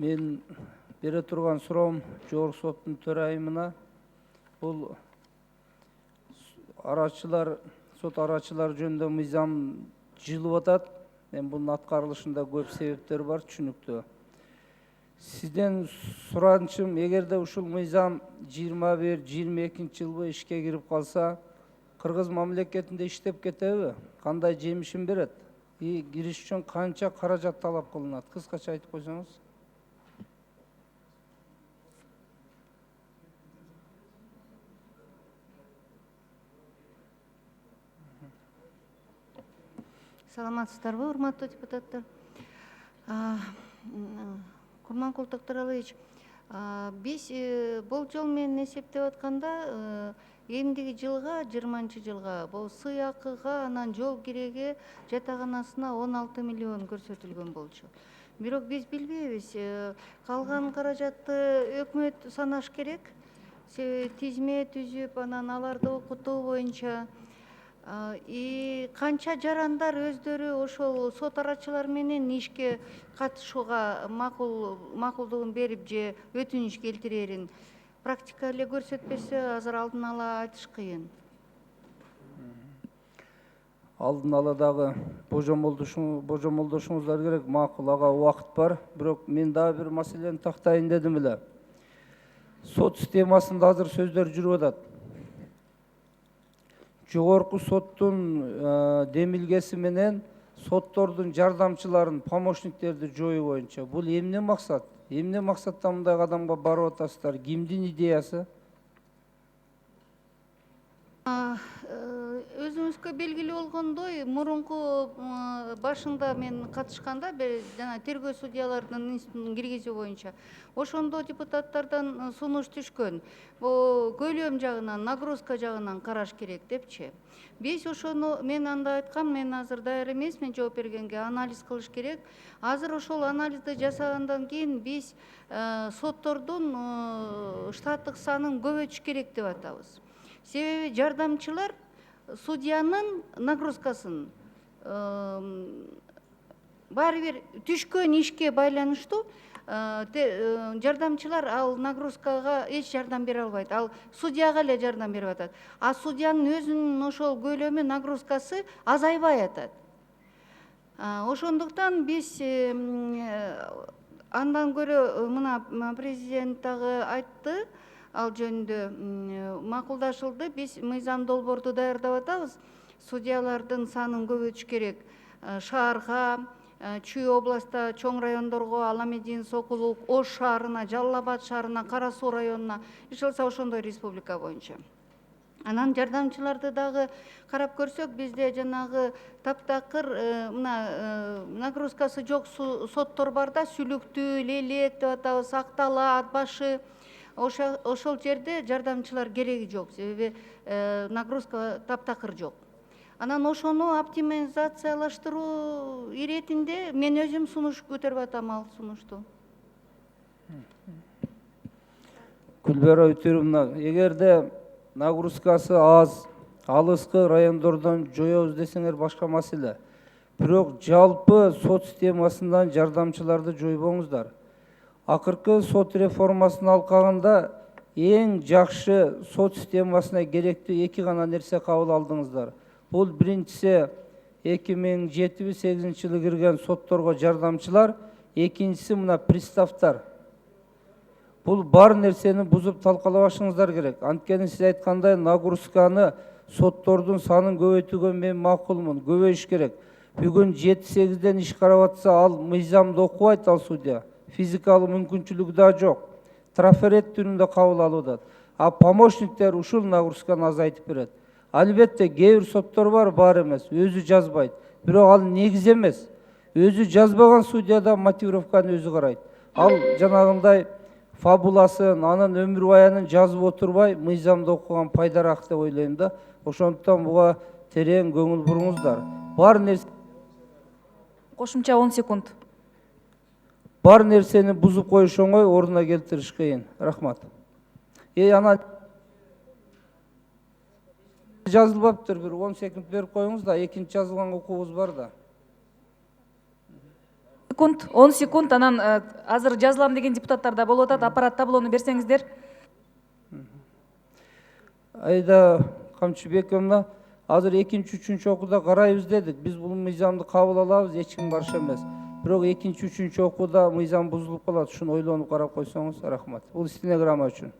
Мен бере турган суроом жогорку соттун төрайымына бул сот арачылар жөнүндө мыйзам жылып атат. Мен бунун аткарылышында көп себептер бар, түшүнүктүү. Сизден суранычым, эгерде ушул мыйзам 21-22 жылы ишке кирип калса, Кыргыз мамлекетинде иштеп кетеби? Кандай жемишин берет? Кириш үчүн канча каражат талап кылынат? Кыскача айтып койсоңуз. Саламатсыздарбы, урматтуу депутаттар? Курманкул Токтуралыевич, биз болжол менен эсептеп атканда эмдиги жылга, 20-жылга бул сыйакыга, анан жол киреге, жатаканасына 16 миллион көрсөтүлгөн болчу. Бирок биз билбейбиз, калган каражатты өкмөт санаш керек. Тизме түзүп, анан аларды окутуу боюнча канча жарандар өздөрү ошол сот арачылар менен ишке катышууга макулдугун берип же өтүнүч келтирерин практика эле көрсөтпөсө, азыр алдын ала айтыш кыйын. Алдын ала дагы божомолдошуңуздар керек, макул, ага убакыт бар. Бирок мен дагы бир маселени тактайын дедим эле. Сот системасында азыр сөздөр жүрүп атат. Жогорку соттун демилгеси менен соттордун жардамчыларын, помощниктерди жоюу боюнча. Бул эмне максат? Эмне максатта мындай кадамга барып атасыздар? Кимдин идеясы? Өзүңүзгө белгилүү болгондой, мурунку башында мен катышканда жана тергөө судьялардын институтун киргизүү боюнча ошондо депутаттардан сунуш түшкөн. Бул көлөм жагынан, нагрузка жагынан караш керек депчи. Биз ошону мен анда айткам, мен азыр даяр эмесмин жооп бергенге, анализ кылыш керек. Азыр ошол анализди жасагандан кийин биз соттордун штаттык санын көбөйтүш керек деп атабыз. Себеби жардамчылар судьянын нагрузкасын баары бир түшкөн ишке байланыштуу жардамчылар ал нагрузкага эч жардам бере албайт. Ал судьяга эле жардам берип атат. А судьянын өзүнүн ошол көлөмү, нагрузкасы азайбай атат. Ошондуктан биз андан көрө мына президент дагы айтты, ал жөнүндө макулдашылды. Биз мыйзам долбоорду даярдап атабыз. Судьялардын санын көбөйтүш керек. Шаарга, Чүй областта, чоң райондорго, Аламедин, Сокулук, Ош шаарына, Жалал Абад шаарына, Кара Суу районуна, иш кылса ошондой республика боюнча. Анан жардамчыларды дагы карап көрсөк, бизде жанагы таптакыр нагрузкасы жок соттор бар да, Сүлүктүү, Лелек деп атабыз, Акталаат, Башы. Ошол жерде жардамчылар кереги жок, себеби нагрузка таптакыр жок. Анан ошону оптимизациялаштыруу иретинде мен өзүм сунуш көтөрүп атам, ал сунушту. Гүлбара Өтөрүмовна, эгерде нагрузкасы аз, алыскы райондордон жоёбуз десеңер башка маселе. Бирок жалпы сот системасынан жардамчыларды жойбоңуздар. Акыркы сот реформасын алкагында эң жакшы сот системасына керектүү эки гана нерсе кабыл алдыңыздар. Бул биринчиси 2007-8 жылы кирген сотторго жардамчылар, экинчиси мына приставтар. Бул бар нерсени бузуп талкалабашыңыздар керек. Анткени сиз айткандай нагрузканы, соттордун санын көбөйтүүгө мен макулмун, көбөйүш керек. Бүгүн 7-8ден иш карап атса, ал мыйзамды окубайт, ал судья. Физикалык мүмкүнчүлүгү да жок. Трафарет түрүндө кабыл алып атат. А помощниктер ушул нагрузканы азайтып берет. Албетте, кээ бир соттор бар эмес, өзү жазбайт. Бирок ал негиз эмес. Өзү жазбаган судья да мотивировканы өзү карайт. Ал жанагындай фабуласын, анын өмүр баянын жазып отурбай, мыйзамды окуган пайдараак деп ойлойм да. Ошондуктан буга терең көңүл буруңуздар. Бар нерсе Кошумча 10 секунд. Бар нерсени бузуп коюш оңой, ордуна келтириш кыйын. Рахмат. Анан жазылбаптыр, бир 10 секунд берип коюңуз да, экинчи жазылган окуубуз бар да. секунд, 10 секунд, анан азыр жазылам деген депутаттар да болуп атат, аппарат таблону берсеңиздер. Айда Камчыбековна, азыр экинчи, үчүнчү окууда карайбыз дедик. Биз бул мыйзамды кабыл алабыз, эч ким каршы эмес. Бирок экинчи, үчүнчү окууда мыйзам бузулуп калат. Ушуну ойлонуп карап койсоңуз рахмат. Бул стенограмма үчүн.